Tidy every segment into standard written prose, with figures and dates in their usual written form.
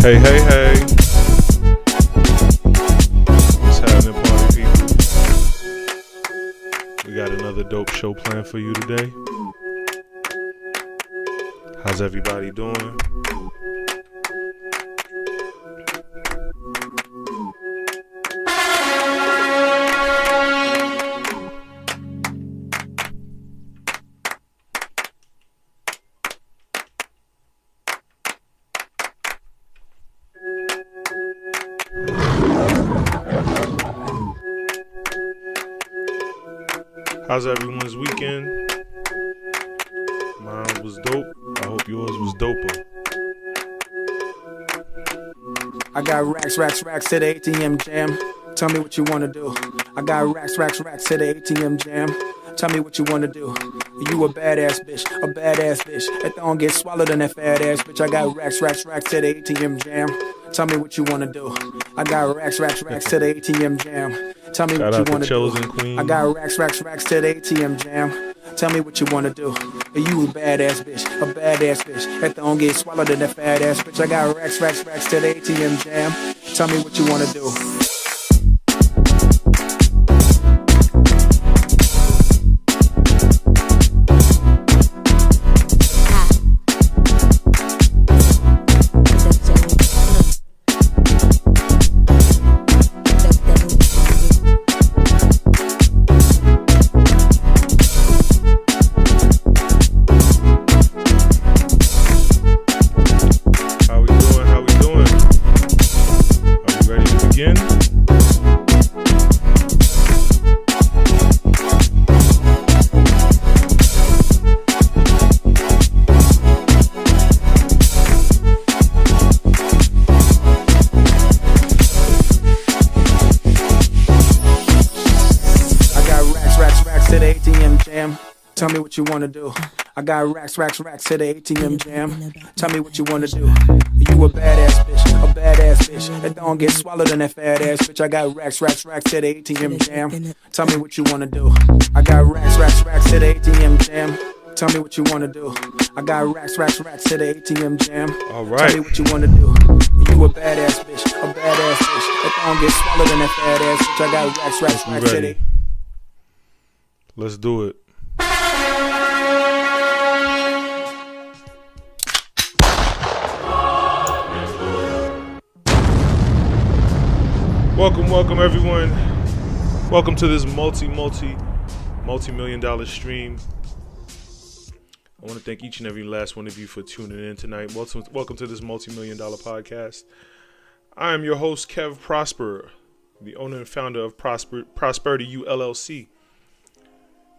Hey, hey, hey. What's happening, party people? We got another dope show planned for you today. How's everybody doing? How's everyone's weekend? Mine was dope. I hope yours was doper. I got racks to the ATM jam. Tell me what you wanna do. I got racks to the ATM jam. Tell me what you wanna do. You a badass bitch. That don't get swallowed in that fat ass bitch. I got racks to the ATM jam. Tell me what you wanna do. I got racks to the ATM jam. Tell me what you wanna do. Queen. I got racks to the ATM jam. Tell me what you wanna do. You a badass bitch. That don't get swallowed in that fat ass bitch. I got racks to the ATM jam. Tell me what you wanna do. Tell me what you wanna do. I got racks to the ATM jam. Tell me what you wanna do. You a badass bitch. That don't get swallowed in that fat ass bitch. I got racks to the ATM jam. Tell me what you wanna do. I got racks to the ATM jam. Tell me what you wanna do. I got racks to the ATM jam. All right. Tell me what you wanna do. You a badass bitch. That don't get swallowed in that fat ass bitch. I got racks to the. Let's do it. Welcome everyone. Welcome to this multi-million dollar stream. I want to thank each and every last one of you for tuning in tonight. Welcome to this multi-million dollar podcast. I am your host, Kev Prosper, the owner and founder of Prosperity U LLC.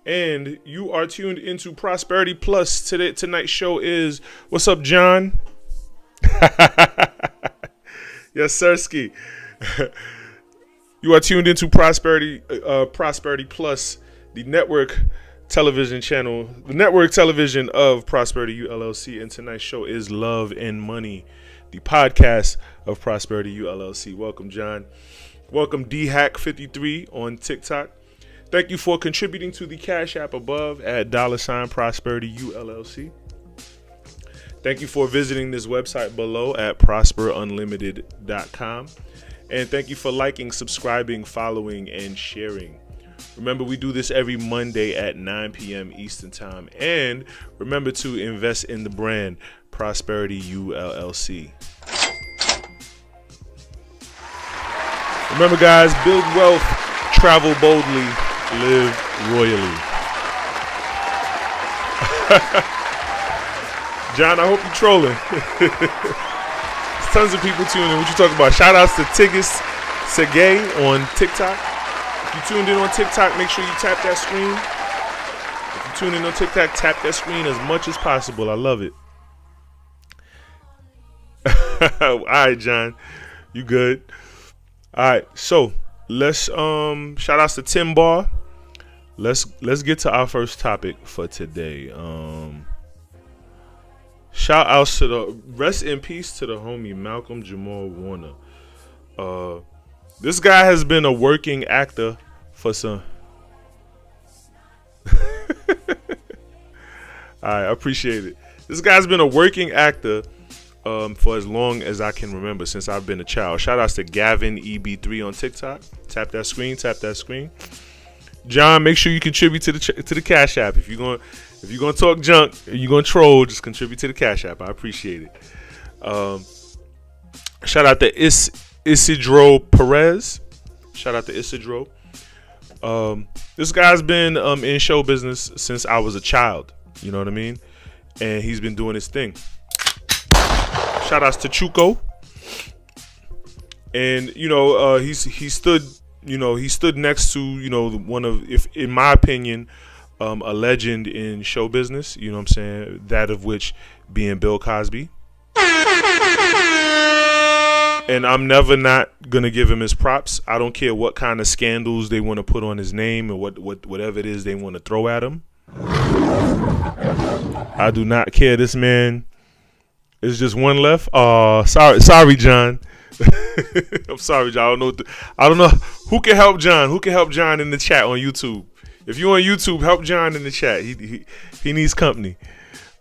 And you are tuned into Prosperity Plus. Tonight's show is, what's up, John? Yes, Sirski. You are tuned into Prosperity Plus, the network television channel, the network television of Prosperity U LLC. And tonight's show is Love and Money, the podcast of Prosperity U LLC. Welcome, John. Welcome, DHack53 on TikTok. Thank you for contributing to the Cash App above at $Prosperity U LLC. Thank you for visiting this website below at prosperunlimited.com. And thank you for liking, subscribing, following, and sharing. Remember, we do this every Monday at 9 p.m. Eastern Time. And remember to invest in the brand Prosperity U LLC. Remember, guys, build wealth, travel boldly, live royally. John, I hope you're trolling. Tons of people tuning in. What you talking about? Shout outs to Tigis Segay on TikTok. If you tuned in on TikTok, make sure you tap that screen. If you tune in on TikTok, tap that screen as much as possible. I love it. All right, John. You good? All right. So let's shout outs to Tim Barr. Let's get to our first topic for today. Shout outs to the rest in peace to the homie Malcolm Jamal Warner. This guy has been a working actor for some. I appreciate it. This guy's been a working actor for as long as I can remember, since I've been a child. Shout outs to Gavin EB3 on TikTok. Tap that screen. John, make sure you contribute to the Cash App. If you're gonna talk junk and you're gonna troll, just contribute to the Cash App. I appreciate it. Shout out to Isidro Perez. Shout out to Isidro. This guy's been in show business since I was a child. You know what I mean? And he's been doing his thing. Shout outs to Chuco. And he stood next to one of, if in my opinion, a legend in show business. You know what I'm saying? That of which being Bill Cosby. And I'm never not gonna give him his props. I don't care what kind of scandals they want to put on his name or whatever it is they want to throw at him. I do not care. This man is just one left. Sorry, John. I'm sorry, John. I don't know who can help John. Who can help John in the chat on YouTube? If you're on YouTube, help John in the chat. He needs company.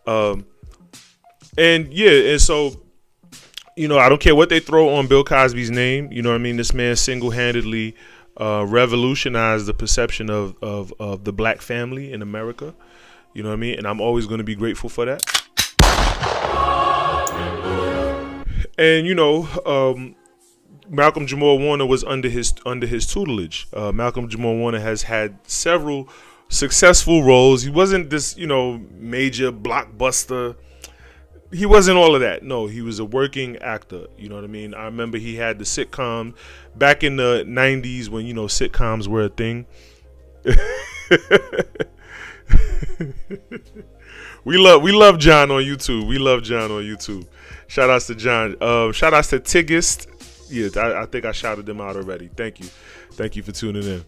And so, I don't care what they throw on Bill Cosby's name. You know what I mean? This man single-handedly revolutionized the perception of the black family in America. You know what I mean? And I'm always going to be grateful for that. And Malcolm Jamal Warner was under his tutelage. Malcolm Jamal Warner has had several successful roles. He wasn't this major blockbuster. He wasn't all of that. No, he was a working actor. You know what I mean? I remember he had the sitcom back in the 90s when sitcoms were a thing. We love John on YouTube. Shout outs to John. Shout outs to Tigist. Yeah, I think I shouted them out already. Thank you for tuning in.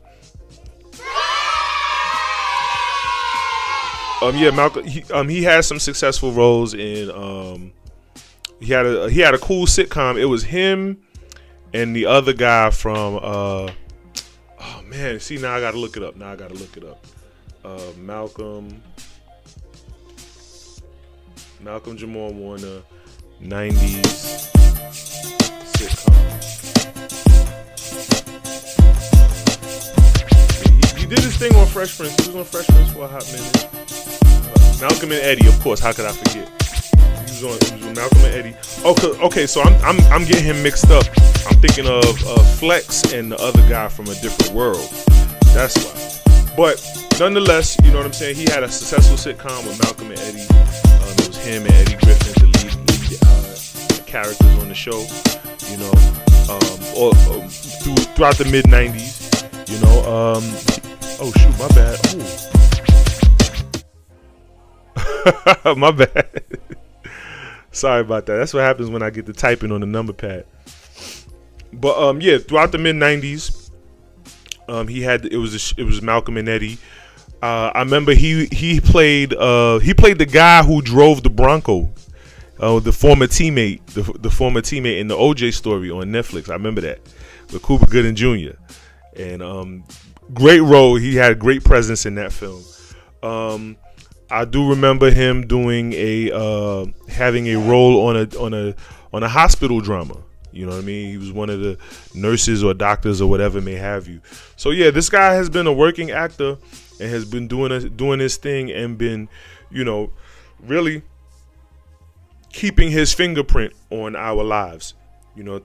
Malcolm. He had some successful roles in. He had a cool sitcom. It was him and the other guy from. Oh man, see now I gotta look it up. Malcolm Jamal Warner, 90s sitcom. He did his thing on Fresh Prince. He was on Fresh Prince for a hot minute. Malcolm and Eddie, of course. How could I forget? He was on Malcolm and Eddie. Okay. So I'm getting him mixed up. I'm thinking of Flex and the other guy from a different world. That's why. But nonetheless, you know what I'm saying. He had a successful sitcom with Malcolm and Eddie. It was him and Eddie Griffin, the lead characters on the show. Throughout the mid '90s. Oh shoot, my bad. My bad. Sorry about that. That's what happens when I get to typing on the number pad. But throughout the mid '90s, it was Malcolm and Eddie. I remember he played the guy who drove the Bronco, the former teammate, the former teammate in the OJ story on Netflix. I remember that with Cuba Gooding Jr. And great role. He had great presence in that film. I do remember him doing having a role on a hospital drama. You know what I mean? He was one of the nurses or doctors or whatever may have you. So yeah, this guy has been a working actor and has been doing his thing and been, really keeping his fingerprint on our lives,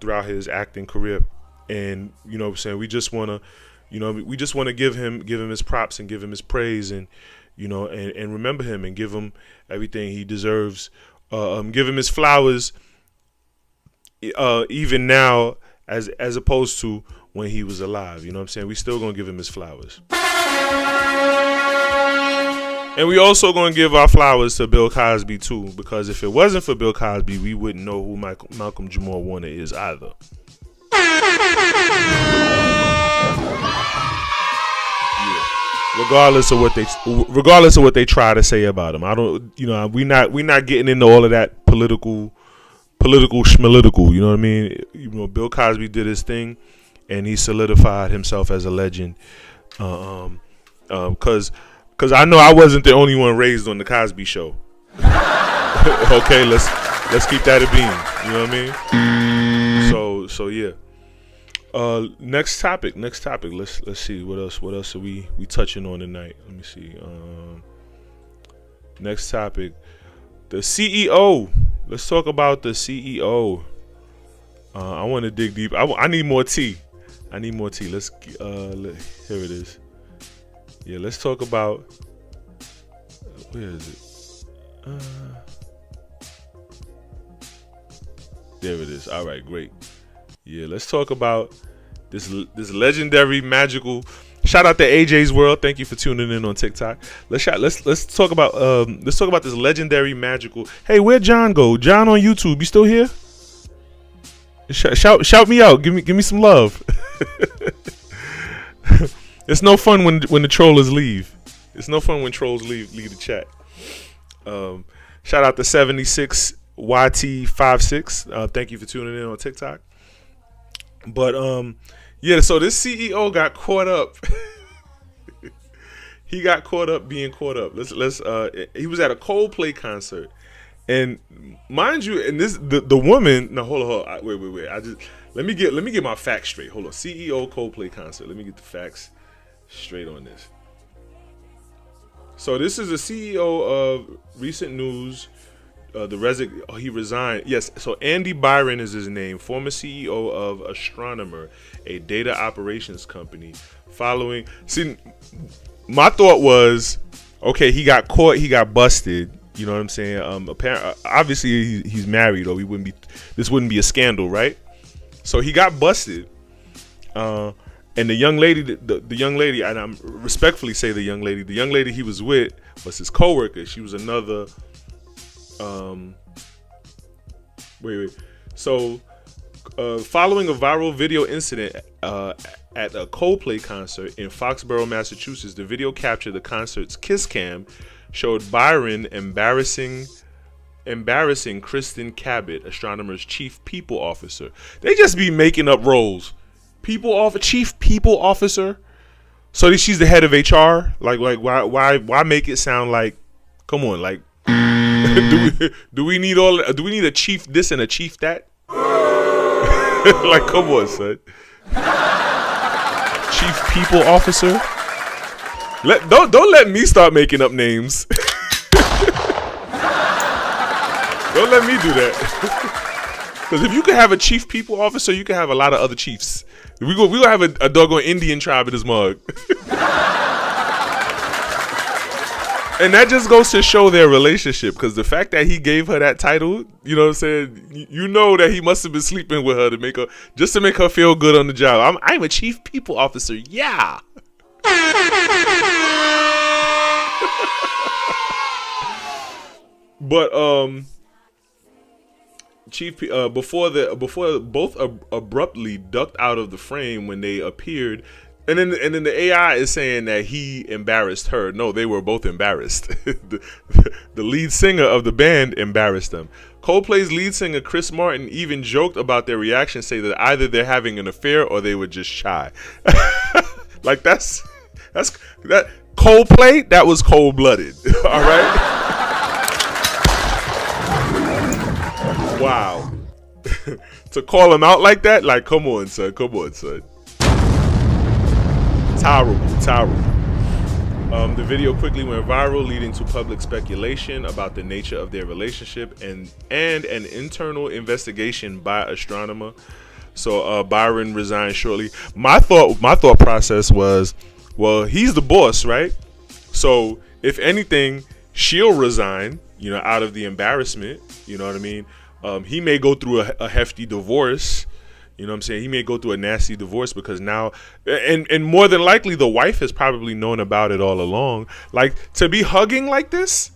throughout his acting career. And I'm saying we just want to give him his props and give him his praise and and remember him and give him everything he deserves. Give him his flowers, even now as opposed to when he was alive. You know what I'm saying? We still gonna give him his flowers. And we also gonna give our flowers to Bill Cosby too, because if it wasn't for Bill Cosby, we wouldn't know who Malcolm Jamal Warner is either. Regardless of what they try to say about him, I don't. We not getting into all of that political schmalitical. You know what I mean? Bill Cosby did his thing, and he solidified himself as a legend. Because I know I wasn't the only one raised on the Cosby Show. Okay, Let's keep that a beam. You know what I mean? So yeah. Next topic. Let's see what else are we touching on tonight. Let me see. Next topic. The CEO. Let's talk about the CEO. I want to dig deep. I need more tea. Let's here it is. Yeah, let's talk about where is it? There it is. All right, great. Yeah, let's talk about this legendary magical. Shout out to AJ's World. Thank you for tuning in on TikTok. Let's talk about this legendary magical. Hey, where'd John go? John on YouTube, you still here? Shout me out. Give me some love. It's no fun when the trollers leave. It's no fun when trolls leave the chat. Shout out to 76YT56. Thank you for tuning in on TikTok. But yeah, so this CEO got caught up. He got caught up being caught up. He was at a Coldplay concert. And mind you, and this the woman. No, hold on. Wait. Let me get my facts straight. Hold on. CEO Coldplay concert. Let me get the facts straight on this. So this is the CEO of recent news. He resigned. Yes. So Andy Byron is his name. Former CEO of Astronomer, a data operations company. See, my thought was, okay, he got caught. He got busted. You know what I'm saying? Obviously he's married, or this wouldn't be a scandal, right? So he got busted, and the young lady, the young lady, and I'm respectfully say the young lady he was with was his coworker. She was another. So, following a viral video incident at a Coldplay concert in Foxborough, Massachusetts, the video captured the concert's kiss cam. Showed Byron embarrassing Kristen Cabot, Astronomer's chief people officer. They just be making up roles. Chief people officer. So she's the head of HR. Like why make it sound like? Come on, like do we need a chief this and a chief that? Like, come on, son. Chief people officer. Don't let me start making up names. Don't let me do that. Because if you can have a chief people officer, you can have a lot of other chiefs. We gonna have a doggone Indian tribe in this mug. And that just goes to show their relationship. Because the fact that he gave her that title, you know what I'm saying? You know that he must have been sleeping with her to make her feel good on the job. I'm a chief people officer. Yeah. But before both abruptly ducked out of the frame when they appeared, and then the AI is saying that he embarrassed her. No, they were both embarrassed. The lead singer of the band embarrassed them. Coldplay's lead singer Chris Martin even joked about their reaction, say that either they're having an affair or they were just shy. Like that's Coldplay. That was cold-blooded. All right. Wow. To call him out like that, like, come on, son. Terrible. The video quickly went viral, leading to public speculation about the nature of their relationship and an internal investigation by Astronomer. So Byron resigned shortly. My thought process was, well, he's the boss, right? So if anything, she'll resign, out of the embarrassment. You know what I mean? He may go through a hefty divorce. You know what I'm saying? He may go through a nasty divorce because now, and more than likely, the wife has probably known about it all along. Like, to be hugging like this,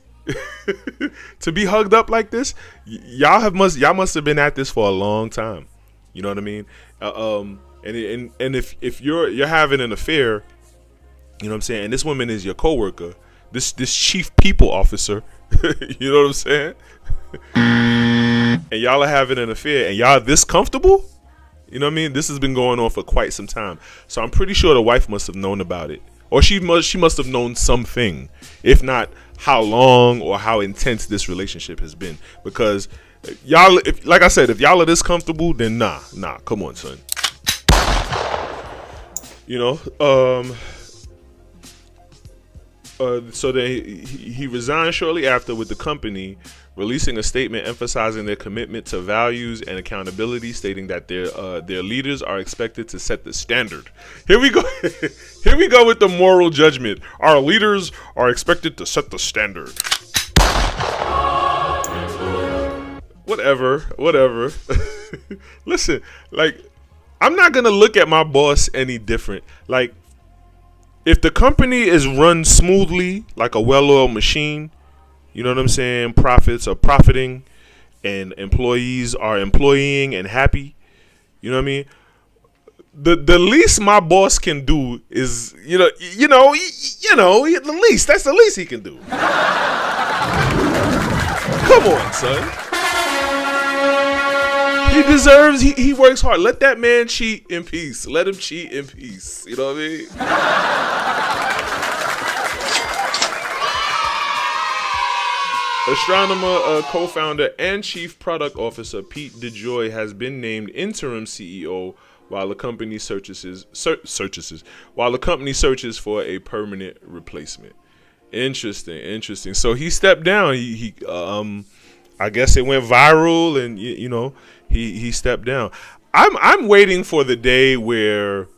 to be hugged up like this, y'all must have been at this for a long time. You know what I mean? And if you're having an affair, you know what I'm saying, and this woman is your coworker, this chief people officer, you know what I'm saying? And y'all are having an affair, and y'all this comfortable? You know what I mean? This has been going on for quite some time. So I'm pretty sure the wife must have known about it. Or she must have known something. If not, how long or how intense this relationship has been. Because y'all, like I said, if y'all are this comfortable, then nah, come on, son. You know, so then he resigned shortly after with the company, releasing a statement emphasizing their commitment to values and accountability, stating that their leaders are expected to set the standard. Here we go. Here we go with the moral judgment. Our leaders are expected to set the standard. Whatever. Listen, like, I'm not gonna look at my boss any different. Like, if the company is run smoothly, like a well-oiled machine, you know what I'm saying? Profits are profiting, and employees are employing and happy. You know what I mean? The least my boss can do is, the least. That's the least he can do. Come on, son. He deserves. He works hard. Let that man cheat in peace. Let him cheat in peace. You know what I mean? Astronomer, co-founder, and chief product officer Pete DeJoy has been named interim CEO while the company searches for a permanent replacement. Interesting. So he stepped down. He I guess it went viral, and he stepped down. I'm waiting for the day where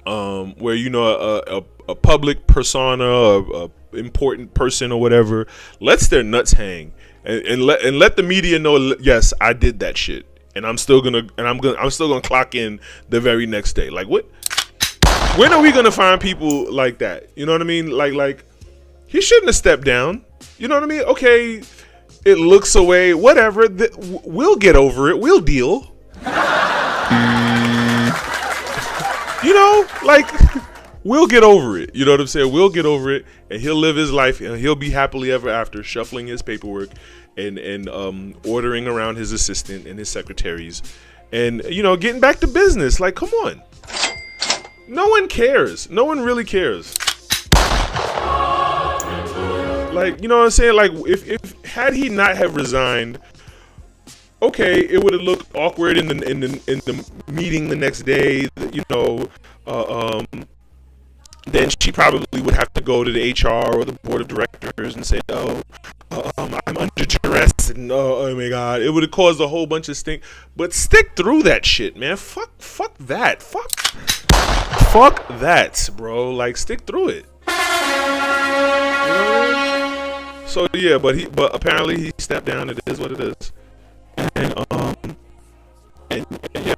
a public persona, a important person or whatever, lets their nuts hang and let the media know, yes, I did that shit, and I'm still gonna clock in the very next day. Like, what? When are we gonna find people like that? You know what I mean? Like he shouldn't have stepped down. You know what I mean? Okay, it looks away. Whatever. We'll get over it. We'll deal. We'll get over it. You know what I'm saying? We'll get over it, and he'll live his life, and he'll be happily ever after, shuffling his paperwork and ordering around his assistant and his secretaries, and getting back to business. Like, come on. No one cares. No one really cares. Like, you know what I'm saying? Like, if had he not have resigned, okay, it would have looked awkward in the meeting the next day. Then she probably would have to go to the HR or the board of directors and say, I'm under duress, and oh my God, it would have caused a whole bunch of stink. But stick through that shit, man. Fuck that. Fuck that, bro. Like, stick through it. So yeah, but apparently he stepped down. It is what it is. And yeah.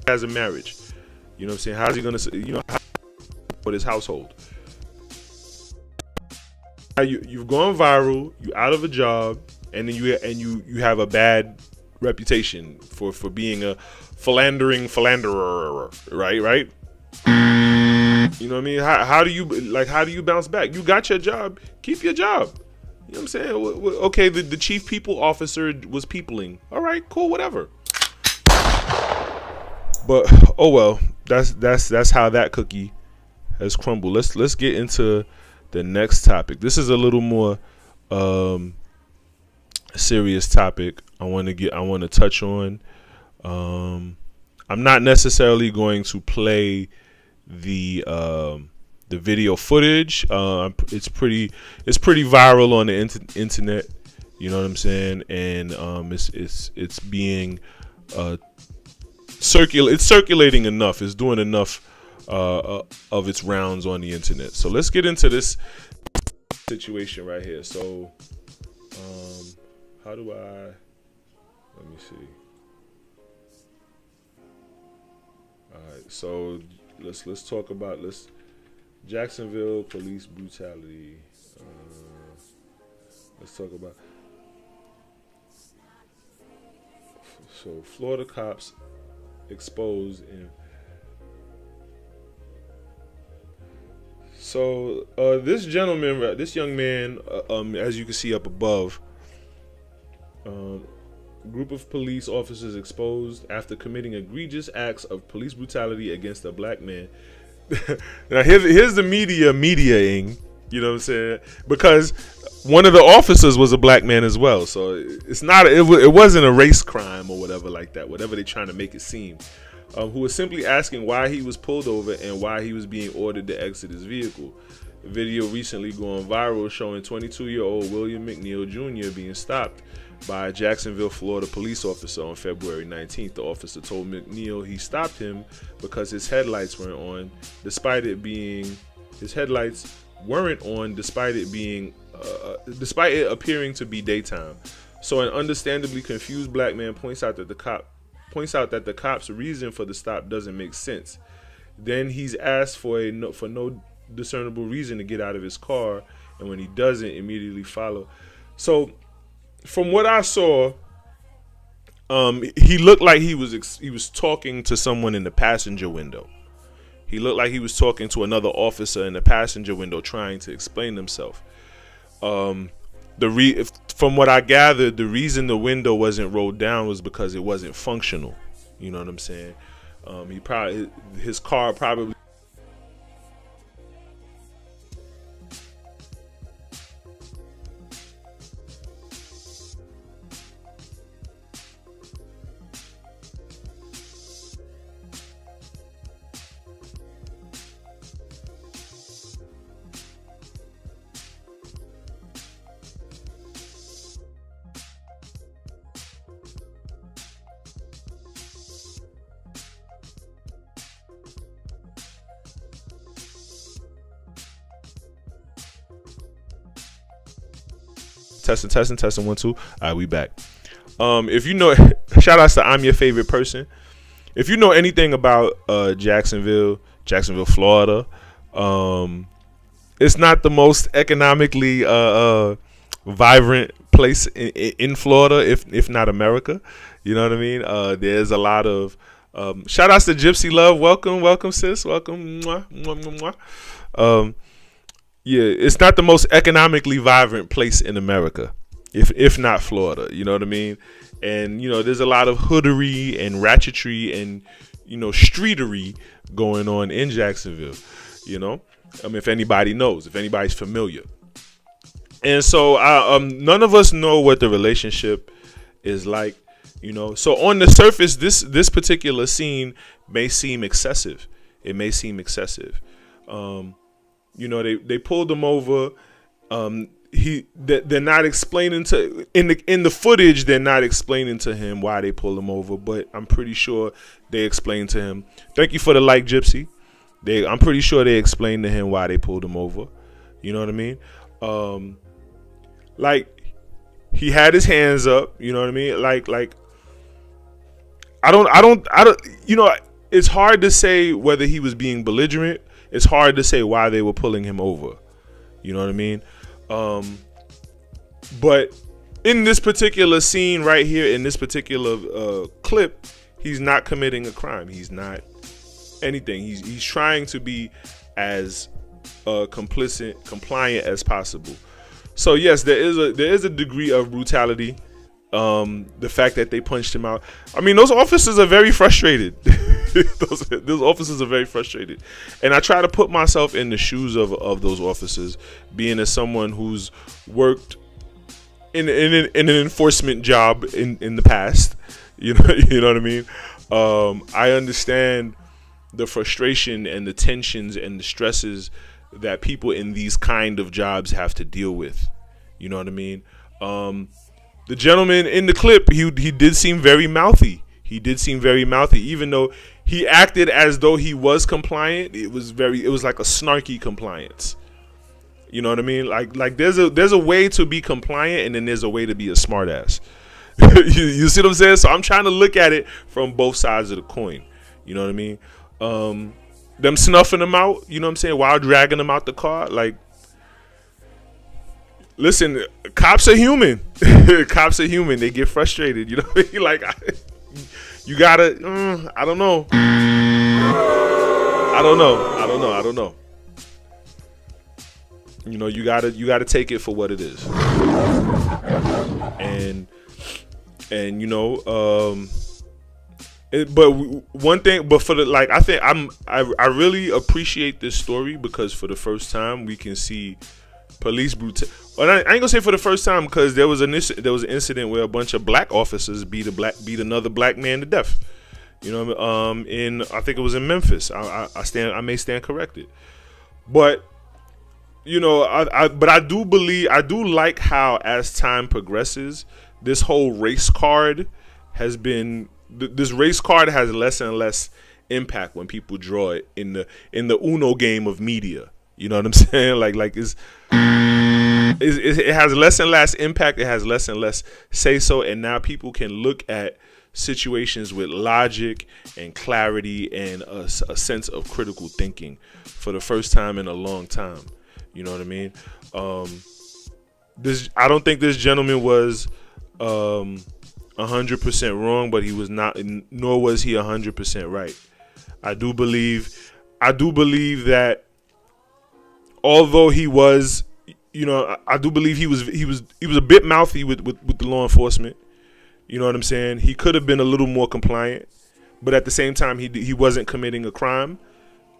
Has a marriage, you know what I'm saying? How's he gonna, with his household? You've gone viral, you out of a job, and then you have a bad reputation for being a philanderer, right? You know what I mean? How do you bounce back? You got your job, keep your job. You know what I'm saying? Okay, the chief people officer was peopling. All right, cool, whatever. But oh well, that's how that cookie has crumbled. Let's get into the next topic. This is a little more serious topic I want to touch on. I'm not necessarily going to play the video footage. It's pretty viral on the internet. You know what I'm saying? And it's being it's circulating enough. It's doing enough of its rounds on the internet. So let's get into this situation right here. So how do I, let me see. All right, so let's talk about Jacksonville police brutality. Let's talk about, so Florida cops exposed. And so this gentleman, this young man, as you can see up above, group of police officers exposed after committing egregious acts of police brutality against a black man. Now here's the mediaing, you know what I'm saying? Because one of the officers was a black man as well, so it wasn't a race crime or whatever like that, whatever they're trying to make it seem. Who was simply asking why he was pulled over and why he was being ordered to exit his vehicle. A video recently going viral showing 22-year-old William McNeil Jr. being stopped by a Jacksonville, Florida police officer on February 19th. The officer told McNeil he stopped him because his headlights weren't on, despite it appearing to be daytime. So an understandably confused black man points out that the cop's reason for the stop doesn't make sense. Then he's asked for no discernible reason to get out of his car, and when he doesn't, immediately follow. So from what I saw, he looked like he was talking to someone in the passenger window. He looked like he was talking to another officer in the passenger window, trying to explain himself. From what I gathered, the reason the window wasn't rolled down was because it wasn't functional. You know what I'm saying? His car probably. Testing 1 2. All right, we back. If you know, shout outs to I'm Your Favorite Person. If you know anything about Jacksonville, Florida, it's not the most economically vibrant place in Florida, if not America. You know what I mean? There's a lot of shout outs to Gypsy Love. Welcome, sis. Welcome. Mwah, mwah, mwah. Yeah, it's not the most economically vibrant place in America, if not Florida. You know what I mean? And, you know, there's a lot of hoodery and ratchetry and, you know, streetery going on in Jacksonville, you know? If anybody knows, if anybody's familiar. And so none of us know what the relationship is like, you know? So on the surface, this particular scene may seem excessive. It may seem excessive. You know, they pulled him over. They're not explaining in the footage. They're not explaining to him why they pulled him over, but I'm pretty sure they explained to him. Thank you for the like, Gypsy. I'm pretty sure they explained to him why they pulled him over. You know what I mean? Like he had his hands up. You know what I mean? Like I don't. You know, it's hard to say whether he was being belligerent. It's hard to say why they were pulling him over. You know what I mean? But in this particular scene right here, in this particular clip, he's not committing a crime. He's not anything. He's trying to be as compliant as possible. So yes, there is a degree of brutality. The fact that they punched him out. I mean, those officers are very frustrated. those officers are very frustrated. And I try to put myself in the shoes of those officers, being as someone who's worked in an enforcement job in the past. You know what I mean? I understand the frustration and the tensions and the stresses that people in these kind of jobs have to deal with. You know what I mean? The gentleman in the clip, he did seem very mouthy. Even though he acted as though he was compliant. It was like a snarky compliance. You know what I mean? Like there's a way to be compliant, and then there's a way to be a smartass. you see what I'm saying? So I'm trying to look at it from both sides of the coin. You know what I mean? Them snuffing him out, you know what I'm saying, while dragging him out the car, like, listen, cops are human. Cops are human. They get frustrated. You know what I mean? Like, You gotta. I don't know. I don't know. You know, you gotta take it for what it is. And you know, but one thing, but for the like, I really appreciate this story because for the first time we can see police brutality. Well, I ain't gonna say for the first time because there was an incident where a bunch of black officers beat another black man to death. You know, in I think it was in Memphis. I may stand corrected, but you know, I do like how as time progresses, this whole race card has been. This race card has less and less impact when people draw it in the Uno game of media. You know what I'm saying? Like it has less and less impact. It has less and less say so, and now people can look at situations with logic and clarity and a sense of critical thinking for the first time in a long time. You know what I mean? I don't think this gentleman was 100% wrong, but he was not, nor was he 100% right. I do believe that although he was, you know, I do believe he was a bit mouthy with the law enforcement. You know what I'm saying? He could have been a little more compliant, but at the same time, he wasn't committing a crime.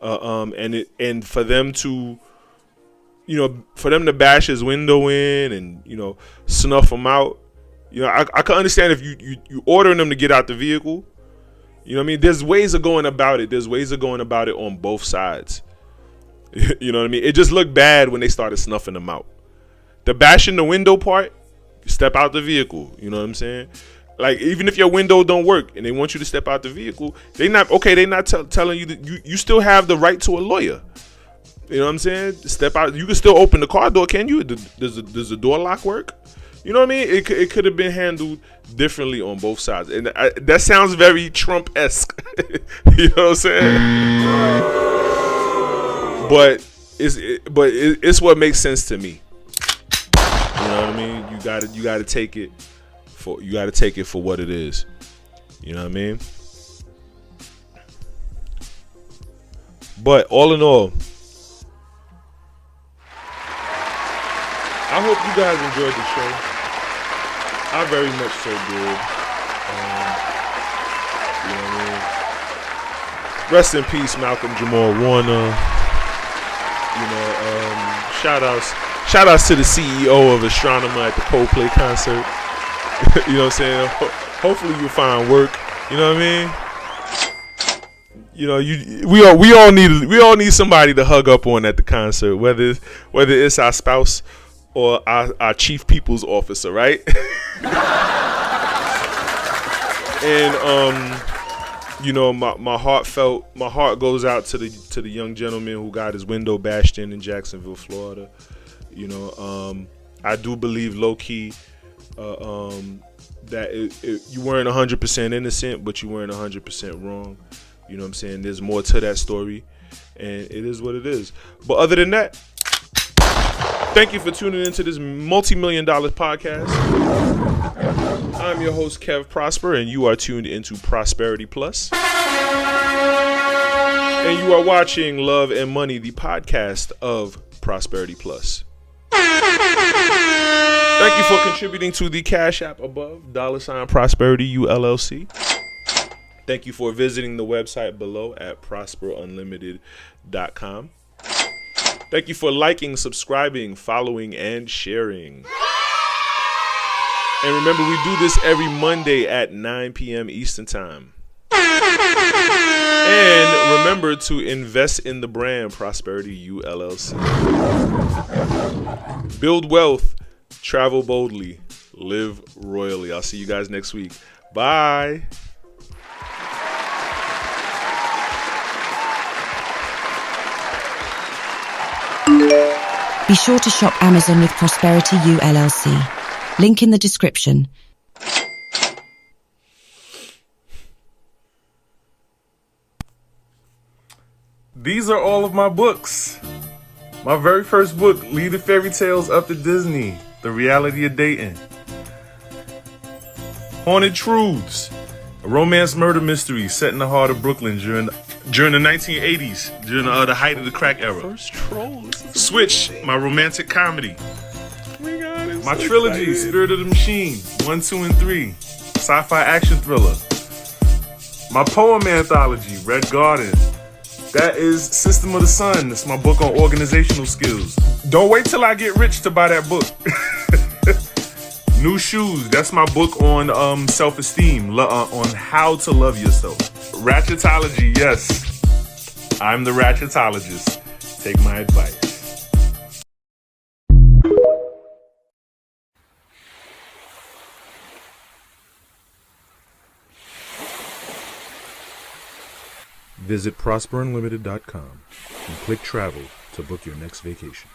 And for them to, you know, for them to bash his window in and, you know, snuff him out. You know, I can understand if you ordering them to get out the vehicle. You know what I mean? There's ways of going about it. There's ways of going about it on both sides. You know what I mean? It just looked bad when they started snuffing them out. The bashing the window part, step out the vehicle. You know what I'm saying? Like, even if your window don't work and they want you to step out the vehicle, they're not telling you that you still have the right to a lawyer. You know what I'm saying? Step out. You can still open the car door, can you? Does the door lock work? You know what I mean? It could have been handled differently on both sides, and that sounds very Trump-esque. You know what I'm saying? But it's what makes sense to me. You know what I mean? You gotta take it for what it is. You know what I mean? But all in all, I hope you guys enjoyed the show. I very much so did. You know what I mean? Rest in peace, Malcolm Jamal Warner. You know, shout outs to the CEO of Astronomer at the Coldplay concert. You know what I'm saying? Hopefully you'll find work. You know what I mean? You know, we all need somebody to hug up on at the concert, whether it's our spouse or our chief people's officer, right? And you know, my heart goes out to the young gentleman who got his window bashed in Jacksonville, Florida. You know, I do believe low key that you weren't 100% innocent, but you weren't 100% wrong. You know what I'm saying? There's more to that story, and it is what it is. But other than that, thank you for tuning into this multi-million-dollar podcast. I'm your host, Kev Prosper, and you are tuned into Prosperity Plus. And you are watching Love and Money, the podcast of Prosperity Plus. Thank you for contributing to the Cash App above, $Prosperity ULLC. Thank you for visiting the website below at prosperunlimited.com. Thank you for liking, subscribing, following, and sharing. And remember, we do this every Monday at 9 p.m. Eastern Time. And remember to invest in the brand Prosperity ULLC. Build wealth, travel boldly, live royally. I'll see you guys next week. Bye. Be sure to shop Amazon with Prosperity ULLC. Link in the description. These are all of my books. My very first book, Lead the Fairy Tales Up to Disney, The Reality of Dating. Haunted Truths, A romance murder mystery set in the heart of Brooklyn during the 1980s, during the height of the crack era. First troll. Switch, my romantic comedy. Oh my God, I'm My so trilogy, excited. Spirit of the Machine, 1, 2, and 3. Sci-fi action thriller. My poem anthology, Red Garden. That is System of the Sun. That's my book on organizational skills. Don't wait till I get rich to buy that book. New Shoes. That's my book on self-esteem, on how to love yourself. Ratchetology. Yes, I'm the ratchetologist. Take my advice. Visit prosperunlimited.com and click travel to book your next vacation.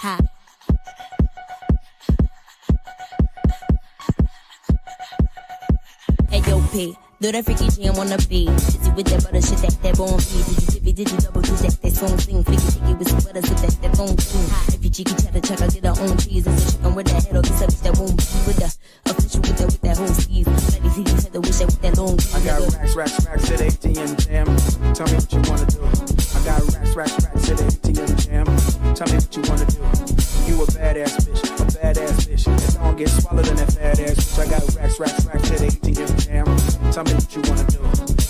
Ha. Hey yo, P, do that freaky jam on the beat. Shitty with that butter shit, that bone feed. Did you double do that song sing? Flicky sticky with some butter, so that phone too. If you cheeky cheddar check, I get her own cheese. It's a chicken with that head or this up that won't be with the official with that whole sleeve. Letty see each other wish that with that long. I got racks at ATM jam. Tell me what you wanna do. I got racks at ATM jam. Tell me what you wanna do. You a badass bitch. It don't get swallowed in that fat ass bitch. I got racks at ATM jam. Tell me what you wanna do.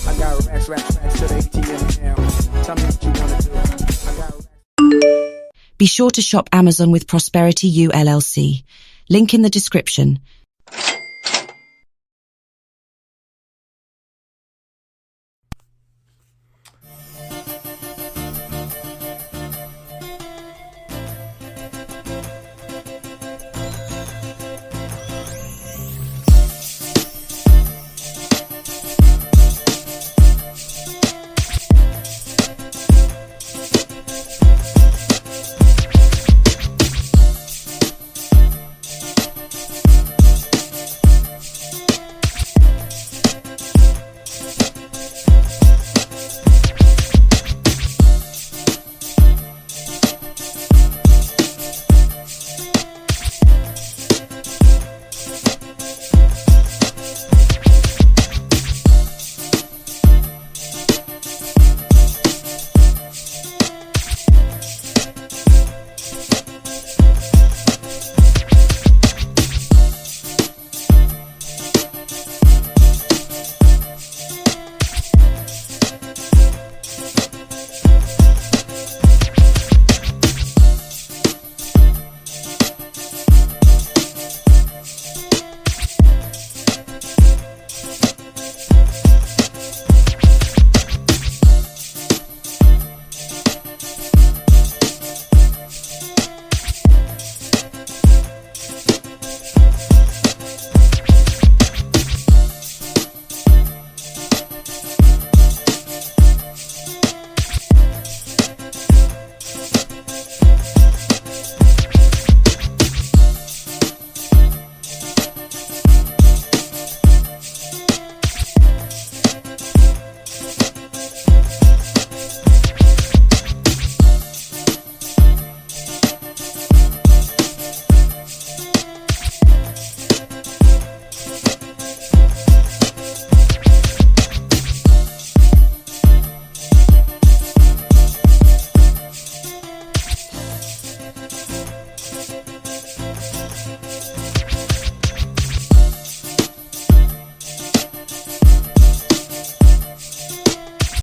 I got racks at ATM jam. Tell me what you wanna do. I got Be sure to shop Amazon with Prosperity U LLC. Link in the description.